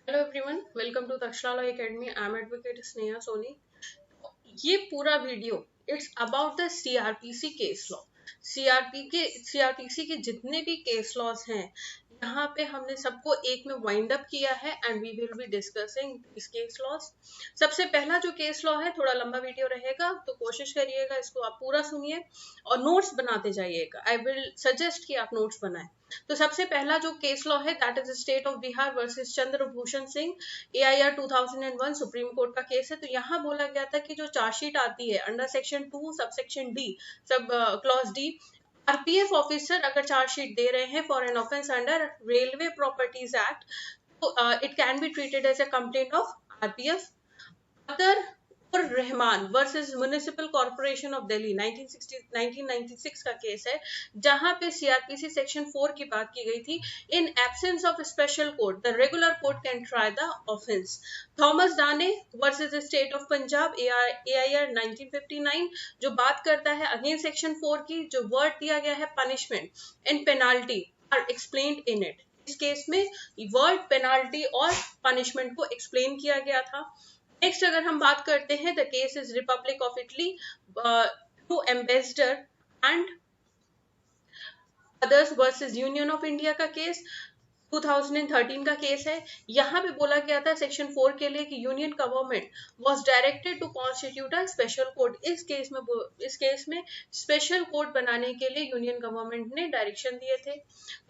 Hello everyone, welcome to Takshashila Academy. I am advocate Sneha Soni. ये पूरा video it's about the CrPC case law. CrPC के जितने भी case laws हैं, यहाँ पे हमने सबको एक में वाइंड अप किया है and we will be discussing this case laws. सबसे पहला जो केस लॉ है, थोड़ा लंबा वीडियो रहेगा तो कोशिश करिएगा इसको आप पूरा सुनिए और नोट्स बनाते जाइएगा। आई विल सजेस्ट कि आप नोट्स बनाएं। तो सबसे पहला जो केस लॉ है that is state of Bihar versus Chandrabhushan Singh, AIR 2001 supreme court का केस है। तो यहाँ बोला गया था कि जो चार्जशीट आती है under section 2 subsection D, sub clause D, RPF officer अगर चार्जशीट दे रहे हैं for an offence under railway properties act, तो it can be treated as a complaint of RPF. अदर Rahman versus municipal corporation of Delhi 1996 का case है, जहां पे सीआरपीसी सेक्शन 4 की बात की गई थी। In absence of special court the regular court can try the offence. Thomas Dana versus state of Punjab, AIR 1959, जो बात करता है अगेन सेक्शन 4 की। जो वर्ड दिया गया है punishment and penalty are explained in it. इस केस में वर्ड पेनाल्टी और पनिशमेंट को एक्सप्लेन किया गया था। नेक्स्ट अगर हम बात करते हैं, the case is Republic of Italy to ambassador and others versus Union of India का केस 2013 का केस है। यहाँ पे बोला गया था सेक्शन 4 के लिए कि Union government was directed to constitute a special court. इस केस में स्पेशल कोर्ट बनाने के लिए यूनियन गवर्नमेंट ने डायरेक्शन दिए थे।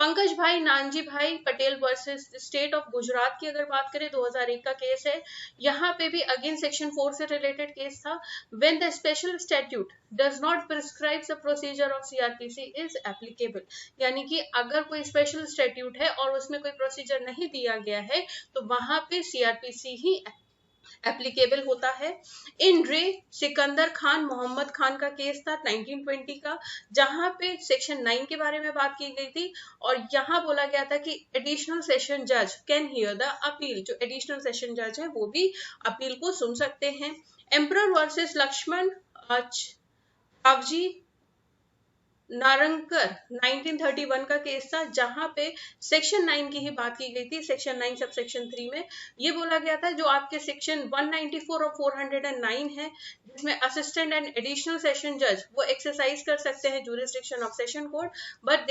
Pankaj bhai Nanji bhai Patel versus state of Gujarat की अगर बात करें 2001 का केस है। यहाँ पे भी अगेन सेक्शन 4 से रिलेटेड केस था। When the special statute does not prescribe the procedure of CrPC is applicable, यानी कि अगर कोई स्पेशल स्टैट्यूट है और उसमें कोई प्रोसीजर नहीं दिया गया है तो वहां पे सीआरपीसी ही एप्लीकेबल होता है। इन रे सिकंदर खान मोहम्मद खान का केस था 1920 का, जहां पे सेक्शन 9 के बारे में बात की गई थी और यहाँ बोला गया था कि एडिशनल सेशन जज कैन हियर द अपील। जो एडिशनल सेशन जज है वो भी अपील को सुन सकते हैं। एम्परर वर्सेस लक्ष्मण आवजी नारंगकर 1931 का केस था, जहां पे सेक्शन 9 की ही बात की गई थी। सेक्शन 9 सब सेक्शन 3 में ये बोला गया था जो आपके सेक्शन 194 और 409 है, जिसमें असिस्टेंट एंड एडिशनल सेशन जज वो एक्सरसाइज कर सकते हैं jurisdiction of session court, but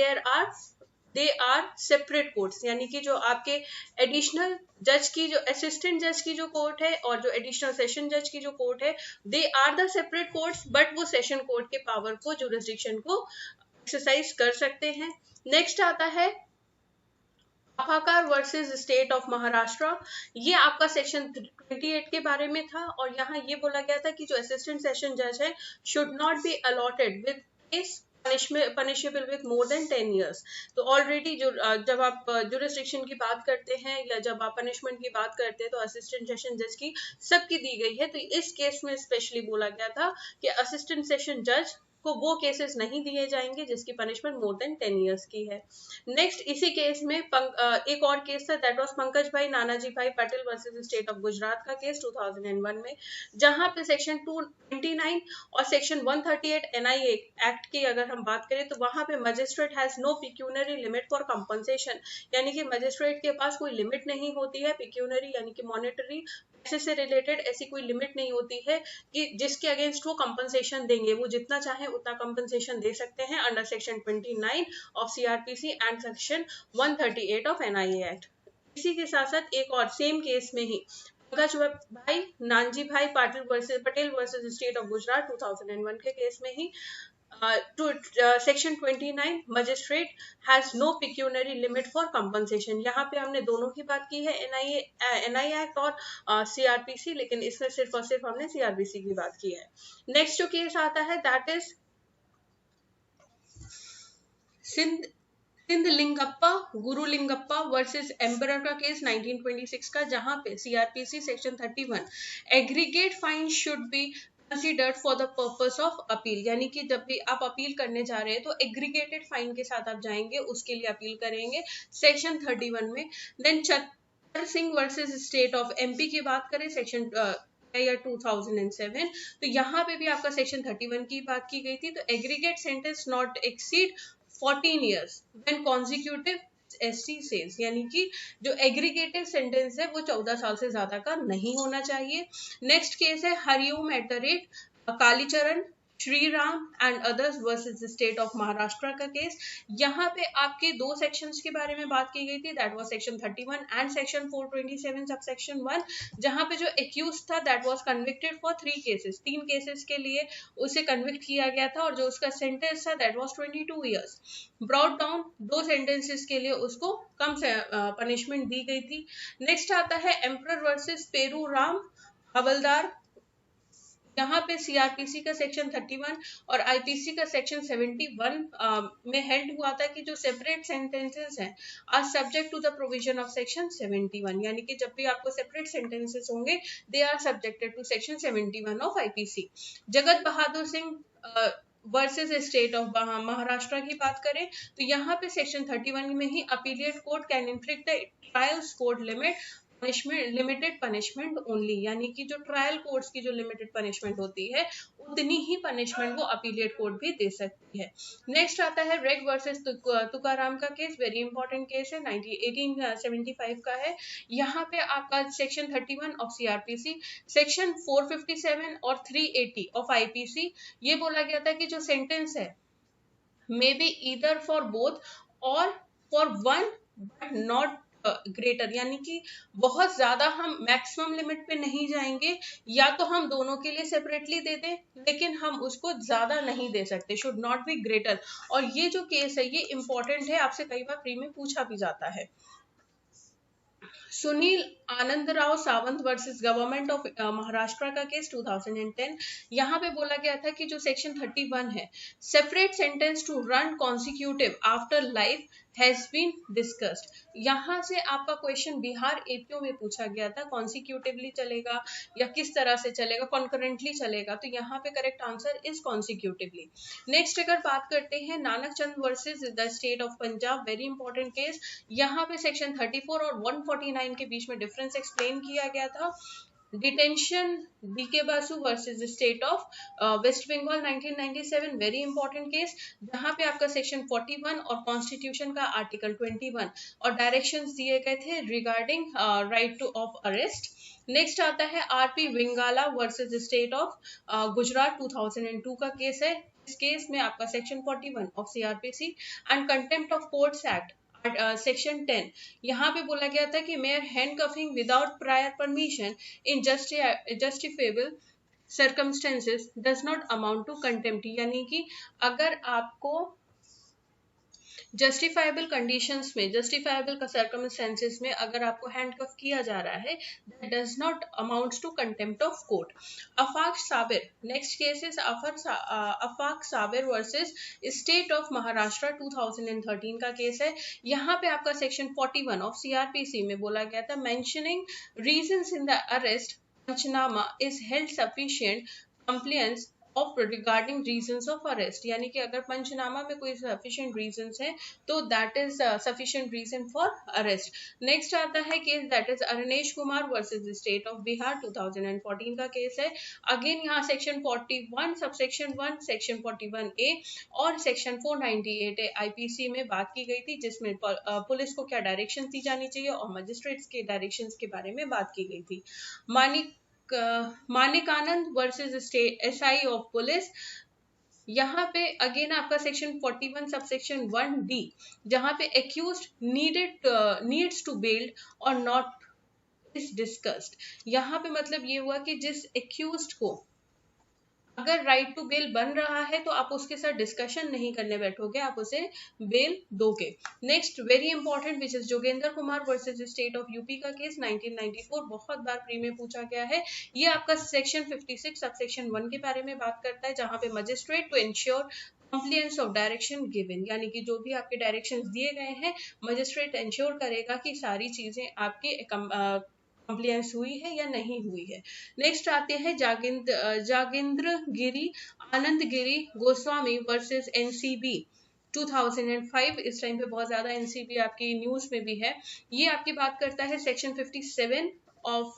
they are separate courts. यानी कि जो आपके एडिशनल जज की, जो असिस्टेंट जज की जो कोर्ट है और जो एडिशनल सेशन जज की जो कोर्ट है, they are the separate courts, but वो सेशन कोर्ट के पावर को, ज्यूरिसडिक्शन को एक्सरसाइज कर सकते हैं। नेक्स्ट आता है अफाकार वर्सेस स्टेट ऑफ महाराष्ट्र। ये आपका सेक्शन 28 के बारे में था और यहाँ ये बोला गया था कि जो असिस्टेंट सेशन जज है should not be allotted with case punishable with more than 10 years। तो ऑलरेडी जो जब आप ज्यूरिसडिक्शन की बात करते हैं या जब आप पनिशमेंट की बात करते हैं तो असिस्टेंट सेशन जज की सबकी दी गई है। तो इस केस में स्पेशली बोला गया था कि असिस्टेंट सेशन जज को वो केसेस नहीं दिए जाएंगे जिसकी पनिशमेंट मोर देन 10 years की है। नेक्स्ट इसी केस में एक और केस था, दैट वाज पंकज भाई नानाजी भाई Patel versus state of Gujarat का केस 2001 में, जहां पे सेक्शन 229 और सेक्शन 138 NIA एक्ट की अगर हम बात करें तो वहां पे magistrate has no pecuniary limit for compensation, यानी कि मजिस्ट्रेट के पास कोई लिमिट नहीं होती है। पिक्यूनरी यानी कि मॉनेटरी पैसे से रिलेटेड ऐसी कोई लिमिट नहीं होती है कि जिसके अगेंस्ट वो कंपनसेशन देंगे। वो जितना चाहे उतना कंपनसेशन दे सकते हैं under section 29 of CrPC and section 138 of NIA act. इसी के साथ साथ एक और सेम केस में ही Pankaj bhai Nanji bhai Patel versus state of Gujarat 2001 के केस में ही section 29 magistrate has no pecuniary limit for compensation. यहाँ पे हमने दोनों की बात की है, NIA एक्ट और सीआरपीसी, लेकिन इसमें सिर्फ और सिर्फ हमने सीआरपीसी की बात की है। नेक्स्ट जो केस आता है दैट इज सिंधलिंगप्पा गुरुलिंगप्पा वर्सेस एम्परर का केस 1926 का, जहां पे CrPC section 31 aggregate fine should be considered for the purpose of appeal, यानी कि जब भी आप अपील करने जा रहे हैं तो एग्रीगेटेड फाइन के साथ आप जाएंगे, उसके लिए अपील करेंगे सेक्शन 31 में। Then Chhatar Singh versus state of MP की बात करें सेक्शन 2007, तो यहाँ पे भी आपका सेक्शन 31 की बात की गई थी। तो aggregate sentence not exceed 14 years when consecutive SC says, यानी कि जो एग्रीगेटेड सेंटेंस है वो 14 साल से ज्यादा का नहीं होना चाहिए। नेक्स्ट केस है Hariom at the rate Kalicharan Shri Ram and others versus state of Maharashtra का केस। यहाँ पे आपके दो सेक्शंस के बारे में बात की गई थी, that was section 31 and section 427 sub section 1, जहाँ पे जो एक्यूज था that was convicted for 3 cases, 3 cases के लिए उसे कन्विक्ट किया गया था और जो उसका सेंटेंस था that was 22 years. Brought down 2 sentences के लिए उसको कम से पनिशमेंट दी गई थी। नेक्स्ट आता है एम्परर वर्सेस पेरू राम हवलदार। यहाँ पे सीआरपीसी का सेक्शन 31 और आईपीसी का सेक्शन 71 में हेल्ड हुआ था कि जो सेपरेट सेंटेंसेस हैं are subject to the provision of section 71, यानी कि जब भी आपको सेपरेट सेंटेंसेस होंगे they are subjected to section 71 of IPC. Jagat Bahadur Singh versus state of Maharashtra की बात करें तो यहाँ पे सेक्शन 31 में ही appellate court can inflict the trial's court limited punishment only, यानी कि जो ट्रायल कोर्ट्स की जो लिमिटेड पनिशमेंट होती है उतनी ही पनिशमेंट वो अपीलिएट कोर्ट भी दे सकती है। नेक्स्ट आता है रेग वर्सेस तुकाराम का केस, वेरी इंपॉर्टेंट केस है, 1875 का है। यहाँ पे आपका सेक्शन 31 ऑफ सीआरपीसी, सेक्शन 457 और 380 ऑफ आईपीसी ये बोला गया था कि जो सेंटेंस है may be either for both और for one but not greater, यानी कि बहुत ज्यादा हम मैक्सिमम लिमिट पे नहीं जाएंगे, या तो हम दोनों के लिए सेपरेटली दे दें लेकिन हम उसको ज्यादा नहीं दे सकते, शुड नॉट बी ग्रेटर। और ये जो केस है ये इंपॉर्टेंट है, आपसे कई बार प्री में पूछा भी जाता है। Sunil Anandrao Sawant versus government of Maharashtra का केस 2010। यहाँ पे बोला गया था कि जो सेक्शन 31 है separate sentence to run consecutive after life has been discussed. यहाँ से आपका क्वेश्चन बिहार एपीओ में पूछा गया था, कॉन्सिक्यूटिवली चलेगा या किस तरह से चलेगा, कॉन्करेंटली चलेगा, तो यहाँ पे correct answer is consecutively. Next अगर बात करते हैं Nanak Chand versus the state of Punjab, very important case. यहाँ पे सेक्शन 34 और 149 के बीच में डिफरेंस एक्सप्लेन किया गया था। Detention D K Basu versus state of West Bengal 1997, very important case, जहां पे आपका सेक्शन 41 और कॉन्स्टिट्यूशन का आर्टिकल 21 और डायरेक्शंस दिए गए थे regarding right to of arrest. Next आता है आरपी विंगाला वर्सेस स्टेट ऑफ गुजरात 2002 का केस है। इस केस में आपका section 41 of CrPC and contempt of courts act section 10, यहाँ पे बोला गया था कि mere handcuffing without prior permission in justifiable circumstances does not amount to contempt, यानी कि अगर आपको जस्टिफाइबल कंडीशंस में, जस्टिफाइबल सर्कमस्टेंसेस में अगर आपको हैंडकफ किया जा रहा है that does not amounts to contempt of court. Afaq Sabir, next case is Afaq Sabir versus state of Maharashtra 2013 का केस है। यहाँ पे आपका सेक्शन 41 ऑफ सीआरपीसी में बोला गया था mentioning reasons in the arrest panchnama is held sufficient compliance of regarding reasons of arrest, यानी कि अगर पंचनामा में कोई सफिशिएंट रीजंस है तो that is sufficient reason for arrest. Next आता है case that is Arunesh Kumar versus state of Bihar 2014 का केस है। अगेन यहाँ सेक्शन 41 सबसेक्शन 1, सेक्शन 41A और सेक्शन 498A आईपीसी में बात की गई थी, जिसमें पुलिस को क्या डायरेक्शन दी जानी चाहिए और मजिस्ट्रेट्स के डायरेक्शंस के बारे में बात की गई थी। Manikanand versus state SI of police, यहाँ पे अगेन आपका सेक्शन 41 सबसेक्शन 1D, जहाँ पे एक्यूज्ड नीड्स टू बेल और नॉट इज डिस्कस्ड। यहाँ पे मतलब ये हुआ कि जिस एक्यूज्ड को अगर राइट टू बेल बन रहा है तो आप उसके साथ डिस्कशन नहीं करने बैठोगे, आप उसे बेल दोगे। Next very important which is Jogendra Kumar versus state of UP का केस 1994, बहुत बार प्री में पूछा गया है। ये आपका सेक्शन 56 सबसेक्शन 1 के बारे में बात करता है, जहां पे magistrate to ensure compliance of direction given, यानी कि जो भी आपके डायरेक्शंस दिए गए हैं मजिस्ट्रेट इंश्योर करेगा कि सारी चीजें आपकी कंप्लायंस हुई है या नहीं हुई है। नेक्स्ट आते हैं जागेंद्र गिरी आनंद गिरी गोस्वामी वर्सेस एनसीबी 2005। इस टाइम पे बहुत ज्यादा एनसीबी आपकी न्यूज में भी है। ये आपकी बात करता है सेक्शन 57 ऑफ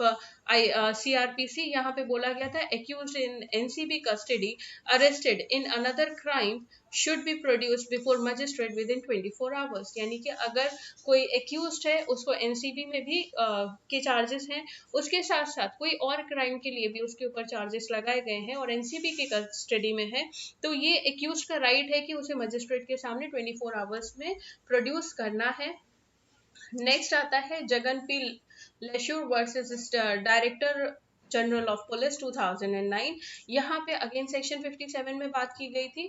CRPC, यहाँ पे बोला गया था accused in NCB custody arrested in another crime should be produced before magistrate with in 24 hours. यानी कि अगर कोई एक्यूज्ड है, उसको NCB में भी के चार्जेस हैं, उसके साथ साथ कोई और क्राइम के लिए भी उसके ऊपर चार्जेस लगाए गए हैं और NCB के कस्टडी में है, तो ये एक्यूज्ड का राइट है कि उसे मजिस्ट्रेट के सामने 24 आवर्स में प्रोड्यूस करना है। नेक्स्ट आता है जगन पी लेशूर versus director general of police 2009। यहाँ पे अगेन सेक्शन 57 में बात की गई थी,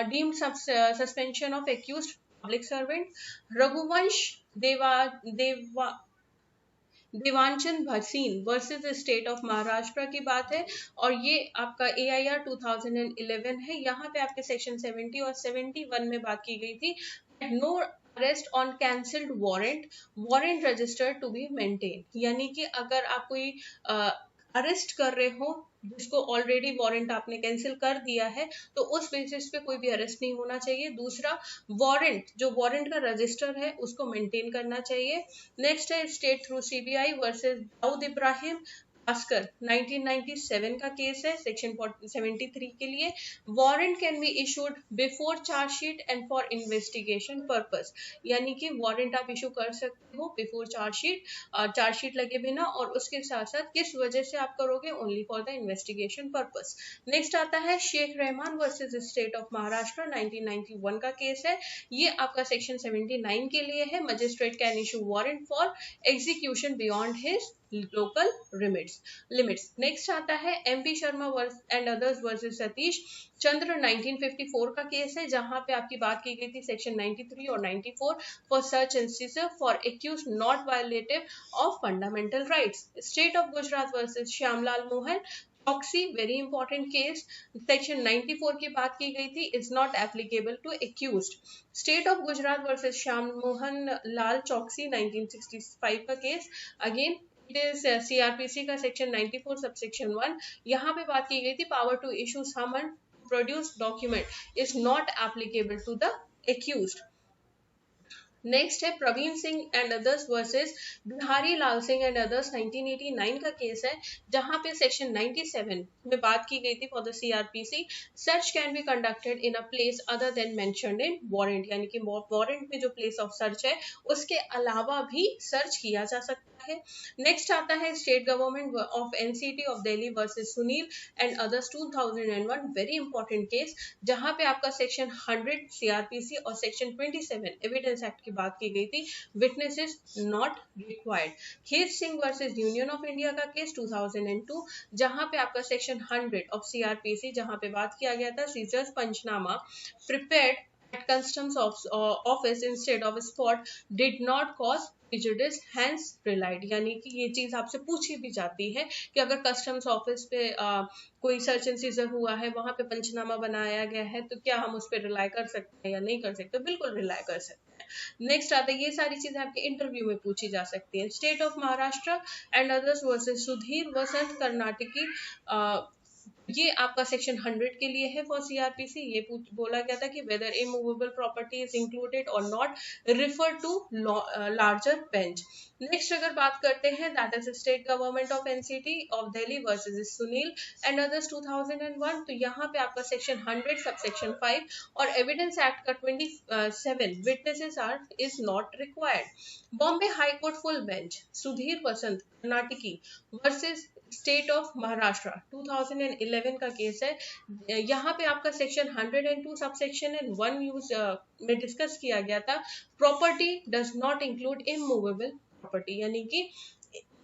deemed suspension of accused public servant. Raghuvansh Devanchand Bhasin versus state of Maharashtra की बात है और ये आपका AIR 2011 है। यहाँ पे आपके सेक्शन 70 और 71 में बात की गई थी, no arrest on cancelled warrant registered to be maintain. यानी कि अगर आप कोई अरेस्ट कर रहे हो जिसको ऑलरेडी वारंट आपने कैंसिल कर दिया है, तो उस बेसिस पे कोई भी अरेस्ट नहीं होना चाहिए। दूसरा, वारंट जो वारंट का रजिस्टर है उसको मेंटेन करना चाहिए। नेक्स्ट है state through CBI versus Dawood Ibrahim Bhaskar 1997 का केस है, सेक्शन 73 के लिए। Warrant can be issued before chargesheet and for investigation purpose. यानी कि वारंट आप इशू कर सकते हो बिफोर चार्जशीट लगे बिना, और उसके साथ साथ किस वजह से आप करोगे, only for the investigation purpose. Next आता है Sheikh Rahman versus state of Maharashtra 1991 का केस है। ये आपका सेक्शन 79 के लिए है, magistrate can issue warrant for execution beyond his local limits. Next आता है MP Sharma and others versus Satish Chandra 1954 का केस है, जहां पे आपकी बात की गई थी सेक्शन 93 और 94 for search and seizure for accused not violative of fundamental rights. State of Gujarat versus Shyamlal Mohan चौकसी, वेरी इंपॉर्टेंट केस, सेक्शन 94 की बात की गई थी, is not applicable to accused. State of Gujarat versus Shyam Mohan Lal Chauksi 1965 का case, again it is CRPC का section 94 subsection 1। यहाँ पे बात की गई थी power to issue summon produce document is not applicable to the accused. Next है Praveen Singh and others versus Bihari Lal Singh and others 1989 का केस है, जहां पे सेक्शन 97 में बात की गई थी for the CRPC search can be conducted in a place other than mentioned in warrant. यानी कि वारंट में जो प्लेस ऑफ सर्च है उसके अलावा भी सर्च किया जा सकता है। नेक्स्ट आता है state government of NCT of Delhi versus Sunil and others 2001, very important case, जहां पे आपका सेक्शन 100 CRPC और सेक्शन 27 एविडेंस एक्ट की बात की गई थी, विटनेसेस नॉट रिक्वायर्ड। खेत Singh versus Union of India का केस 2002, जहां पे आपका सेक्शन 100 ऑफ CRPC, जहां पे बात किया गया था seizures panchnama prepared at customs office instead of spot did not cause prejudice hence relied। यानी कि ये चीज आपसे पूछी भी जाती है कि अगर कस्टम्स ऑफिस पे कोई सर्च एंड सीजर हुआ है, वहां पे पंचनामा बनाया गया है, तो क्या हम उस पर रिलाई कर सकते हैं या नहीं कर सकते? बिल्कुल रिलाई कर सकते हैं। नेक्स्ट आता है, ये सारी चीजें आपके इंटरव्यू में पूछी जा सकती है। State of Maharashtra and others versus Sudhir Vasant Karnataki, ये आपका सेक्शन 100 के लिए है फॉर CRPC। ये बोला गया था कि whether immovable property is included और not refer to larger bench. Next अगर बात करते हैं, that is state government of NCT of Delhi versus Sunil and others 2001, तो यहाँ पे आपका सेक्शन 100 सबसेक्शन 5 और एविडेंस एक्ट का 27 witnesses are is not required. Bombay high court full bench Sudhir Vasant Karnataki versus state of Maharashtra 2011 का केस है। यहाँ पे आपका सेक्शन 102 सबसेक्शन एंड 1 यूज में डिस्कस किया गया था, property does not include immovable property. यानी कि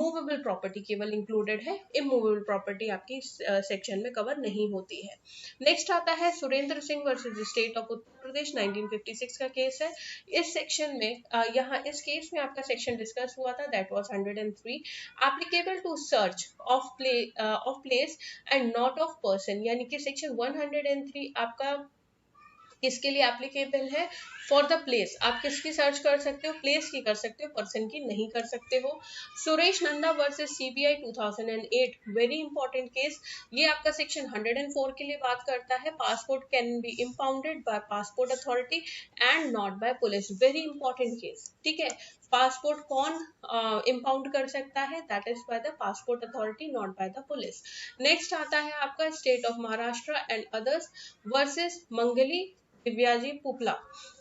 मूवेबल प्रॉपर्टी केवल इंक्लूडेड है, इमूवेबल प्रॉपर्टी आपकी सेक्शन में कवर नहीं होती है। नेक्स्ट आता है Surendra Singh versus state of Uttar Pradesh 1956 का केस है। इस सेक्शन में यहाँ इस केस में आपका सेक्शन डिस्कस हुआ था, that was 103, applicable to search of place and not of person. यानी कि सेक्शन 103 आपका किसके लिए एप्लीकेबल है? For the place. आप किसकी सर्च कर सकते हो? प्लेस की कर सकते हो, पर्सन की नहीं कर सकते हो। Suresh Nanda versus CBI 2008, very important case, ये आपका सेक्शन 104 के लिए बात करता है, passport can be impounded by passport authority and not by police, very important case, ठीक है। पासपोर्ट कौन इम्पाउंड कर सकता है? That is by the passport authority, not by the police. Next आता है आपका state of Maharashtra and others versus Mangli Divyaji पुपला।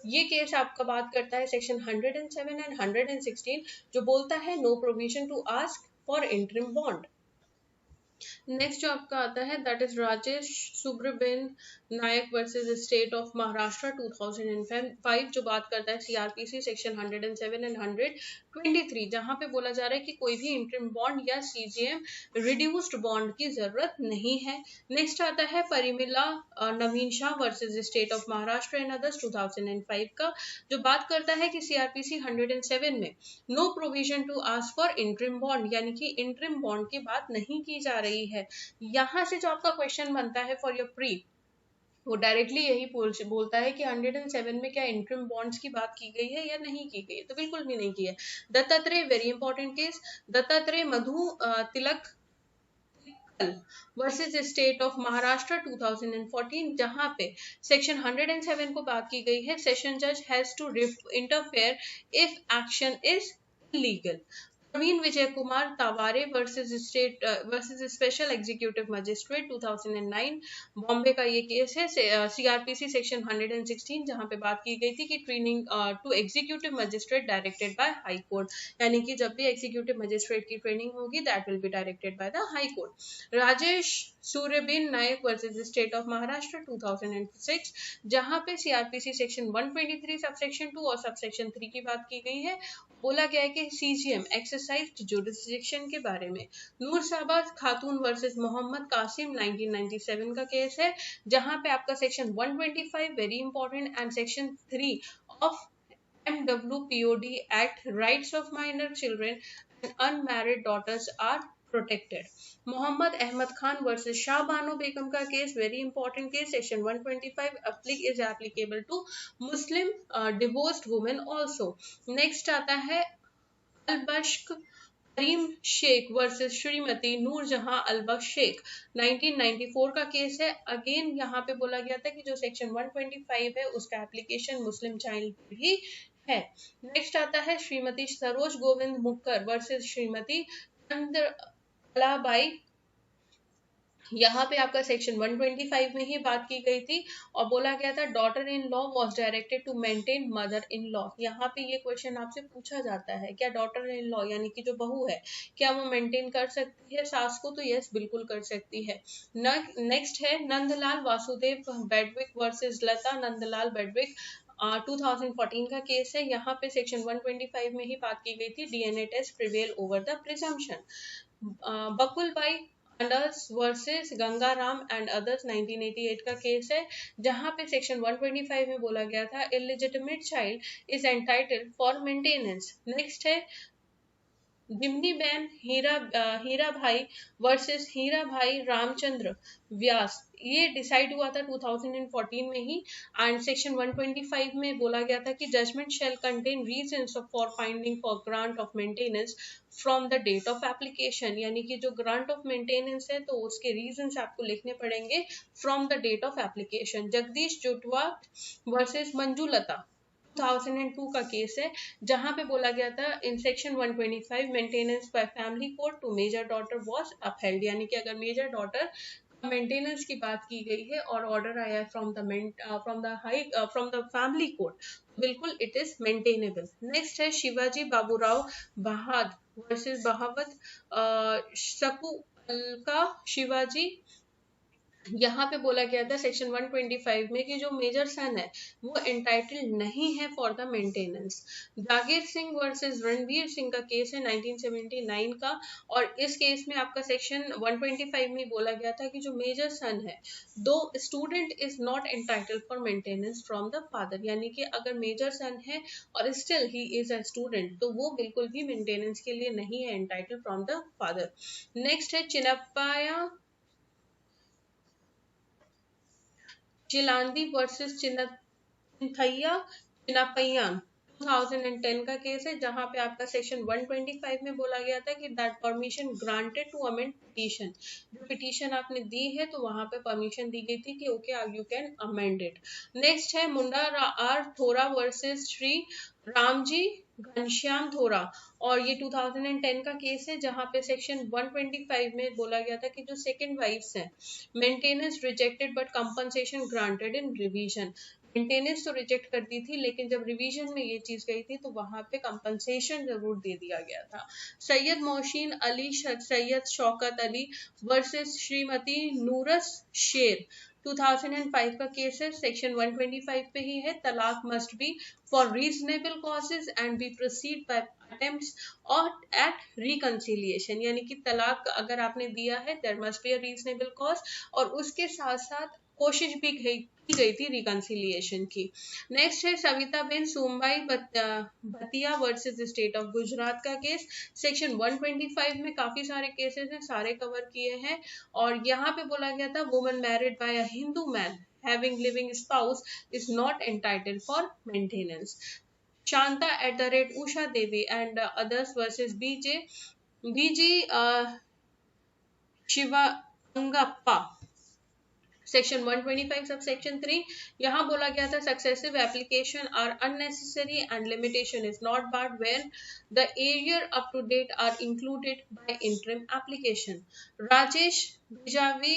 ये केस आपका बात करता है सेक्शन 107 एंड 116, जो बोलता है no provision to ask for interim bond. Next जो आपका आता है that is Rajesh Subraben Nayak versus state of Maharashtra 2005, जो बात करता है सीआरपीसी सेक्शन 107 एंड 123, जहां पे बोला जा रहा है कि कोई भी इंटरिम बॉन्ड या सीजीएम रिड्यूस्ड बॉन्ड की जरूरत नहीं है। नेक्स्ट आता है Parimila Naveen Shah versus state of Maharashtra and others 2005 का, जो बात करता है कि सीआरपीसी 107 में no provision to ask for interim bond, यानी कि इंटरिम बॉन्ड की बात नहीं की जा रही है। यहां से जो आपका क्वेश्चन बनता है फॉर योर प्री, वो डायरेक्टली यही बोलता है कि 107 में क्या इंटरिम बॉन्ड्स की बात की गई है या नहीं की गई है? तो बिल्कुल भी नहीं की है। Dattatreya, very important case, Dattatreya Madhu Tilak versus state of Maharashtra 2014, जहां पे सेक्शन 107 को बात की गई है, सेशन जज has to interfere if action is illegal। Praveen Vijay Kumar Taware versus special executive magistrate 2009, Bombay का ये केस है, सीआरपीसी सेक्शन 116, जहां पे बात की गई थी कि training to executive magistrate directed by high court, यानी कि जब भी एग्जीक्यूटिव मजिस्ट्रेट की ट्रेनिंग होगी that will be directed by the high court. Rajesh Suryaben Nayak versus state of Maharashtra 2006, जहां पे सीआरपीसी सेक्शन 123 सबसेक्शन 2 और सबसेक्शन 3 की बात की गई है। बोला गया है कि सीजीएम एक्सरसाइज जुरिस्डिक्शन के बारे में। नूर साबाज खातून वर्सेस मोहम्मद कासिम 1997 का केस है, जहां पे आपका section 125 very important and section 3 of MWPOD act rights of minor children and unmarried daughters are protected. Mohammad Ahmad Khan versus Shah Bano Begum का case, very important case, section 125 is applicable to Muslim divorced women also. Next आता है Albaksh Karim Sheikh versus Shrimati Noorjahan Albakhsh Sheikh 1994 का case है। Again यहाँ पे बोला गया था कि जो सेक्शन 125 है उसका एप्लीकेशन मुस्लिम चाइल्ड भी है। नेक्स्ट आता है श्रीमती सरोज गोविंद मुक्कर वर्सेस श्रीमती कलाबाई, यहाँ पे आपका सेक्शन 125 में ही बात की गई थी और बोला गया था daughter in law was directed to maintain mother in law. यहाँ पे ये क्वेश्चन आपसे पूछा जाता है, क्या डॉटर इन लॉ यानी कि जो बहू है क्या वो मेंटेन कर सकती है सास को? तो यस, बिल्कुल कर सकती है। नेक्स्ट है नंदलाल वासुदेव बेडविक वर्सेस लता नंदलाल बेडविक 2014 का केस है। यहाँ पे सेक्शन 125 में ही बात की गई थी DNA test prevail over the presumption. Bakul Bai Anders versus Gangaram and others 1988 का केस है, जहां पे सेक्शन 125 में बोला गया था illegitimate child is entitled for maintenance. Next है दिमनी बैन हीरा भाई वर्सेस हीरा भाई रामचंद्र व्यास, ये डिसाइड हुआ था 2014 में ही एंड सेक्शन 125 में बोला गया था कि judgement shall contain reasons for finding for grant of maintenance from the date of application, यानी कि जो ग्रांट ऑफ मेंटेनेंस है तो उसके रीजंस आपको लिखने पड़ेंगे from the date of application. Jagdish Jutwa versus Manjulata 2002 का केस है, जहां पे बोला गया था in section 125 maintenance by family court to major daughter was upheld, यानी कि अगर मेजर डॉटर मेंटेनेंस की बात की गई है और ऑर्डर आया है फ्रॉम द फैमिली कोर्ट, बिल्कुल इट इज मेंटेनेबल। नेक्स्ट है शिवाजी बाबूराव बहाद वर्सेस बहावत सकू अलका शिवाजी, यहाँ पे बोला गया था सेक्शन 125 में कि जो मेजर सन है वो एंटाइटल्ड नहीं है for the maintenance. Jagir Singh versus Ranveer Singh का केस है 1979 का, और इस केस में आपका सेक्शन 125 में बोला गया था कि जो मेजर सन है दो student is not entitled for maintenance from the father, यानी कि अगर मेजर सन है और still he is a student तो वो बिल्कुल भी मेंटेनेंस के लिए नहीं है entitled from the father. Next है चिनप्पाया चिलांदी वर्सेस चिन्थैया चिनापैयान 2010 का केस है, जहां पे आपका सेक्शन 125 में बोला गया था कि that permission granted to amend petition, जो पिटीशन आपने दी है तो वहां पे परमिशन दी गई थी कि okay you can amend it. Next है मुंडा आर थोरा वर्सेस श्री रामजी घनश्याम थोरा, और ये 2010 का केस है जहां पे सेक्शन 125 में बोला गया था कि जो सेकंड वाइफ्स हैं, maintenance rejected but compensation granted in revision. Maintenance तो रिजेक्ट कर दी थी, लेकिन जब रिवीजन में ये चीज गई थी तो वहां पे कंपनसेशन जरूर दे दिया गया था। सैयद मोहसिन अली सैयद शौकत अली वर्सेस श्रीमती नूरस शेर, 2005 का केस है, सेक्शन 125 पे ही है। Talaq must be for reasonable causes and be proceed by attempts और एट रिकंसिलिएशन, यानी कि तलाक अगर आपने दिया है there must be a reasonable cause, और उसके साथ साथ कोशिश भी की गई थी रिकंसिलिएशन की। नेक्स्ट है Savita Ben Sombai Bhatia versus state of Gujarat का केस, सेक्शन 125 में काफी सारे केसेस हैं, सारे कवर किए हैं, और यहाँ पे बोला गया था woman married bye a Hindu man having living spouse is not entitled for maintenance. Shanta @ Usha Devi and others versus BG Shivangappa, section 125 subsection 3, यहाँ बोला गया था successive application are unnecessary and limitation is not barred when the arrear up to date are included by interim application. Rajesh Bhijavi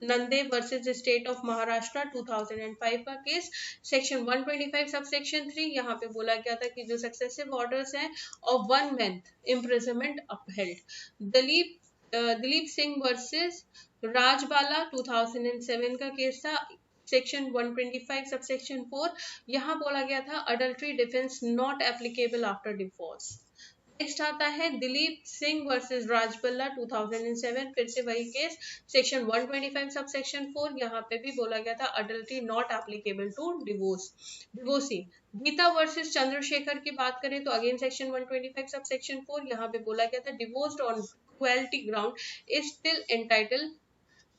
Nande versus state of Maharashtra 2005 का case, section 125 subsection 3, यहाँ पे बोला गया था कि जो सक्सेसिव ऑर्डर्स हैं of 1 month imprisonment upheld. Dilip Singh versus Rajbala 2007 का केस था, सेक्शन 125 सब सेक्शन 4, यहाँ बोला गया था adultery defence not applicable after divorce. Next आता है दिलीप सिंह वर्सेस राजबल्ला 2007, फिर से वही केस, सेक्शन 125 सब सेक्शन 4, यहाँ पे भी बोला गया था adultery not applicable to divorcee. Geeta versus Chandrashekhar की बात करें तो अगेन सेक्शन 125 सब सेक्शन 4, यहाँ पे बोला गया था divorced on cruelty ground is still entitle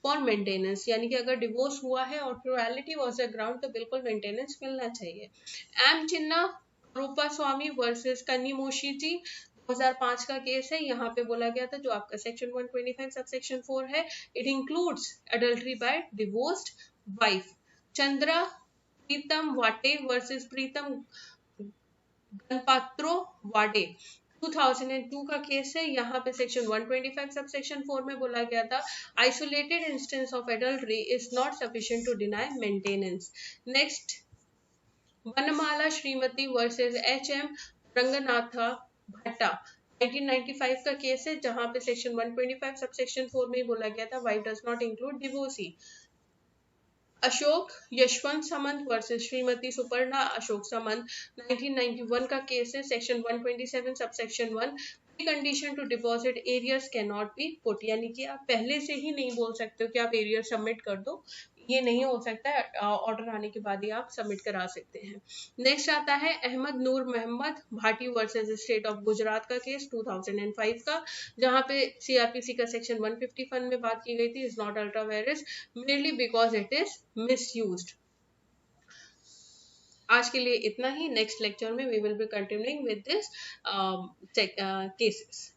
for maintenance, यानी कि अगर डिवोर्स हुआ है और क्रुएलिटी वाज अ ग्राउंड तो बिल्कुल मेंटेनेंस मिलना चाहिए। एम चिन्ना रूपा स्वामी वर्सेस कन्नीमोशी जी 2005 का केस है, यहाँ पे बोला गया था जो आपका सेक्शन 125 सब सेक्शन 4 है, it includes adultery by divorced wife. Chandra Pritam Wate versus प्रीतम गणपात्रो वाडे 2002 का केस है, यहाँ पे सेक्शन 125 सब सेक्शन 4 में बोला गया था isolated instance of adultery is not sufficient to deny maintenance. Next Vanmala Shrimati versus HM Rangnatha Bhatta 1995 का केस है, जहां पे सेक्शन 125 सब सेक्शन 4 में बोला गया था wife does not include divorcee. Ashok Yashwant Samant versus Shrimati Suparna Ashok Samant 1991 का केस है, section 127 subsection 1, condition to deposit arrears can not be put, यानी कि आप पहले से ही नहीं बोल सकते हो कि आप एरियर सबमिट कर दो, ये नहीं हो सकता है, ऑर्डर आने के बाद ही आप सबमिट करा सकते हैं। नेक्स्ट आता है Ahmad Noor Mohammad Bhati versus state of Gujarat का केस 2005 का, जहां पे सीआरपीसी का सेक्शन 151 में बात की गई थी is not ultra vires merely because it is misused। आज के लिए इतना ही, नेक्स्ट लेक्चर में we will be continuing with this cases.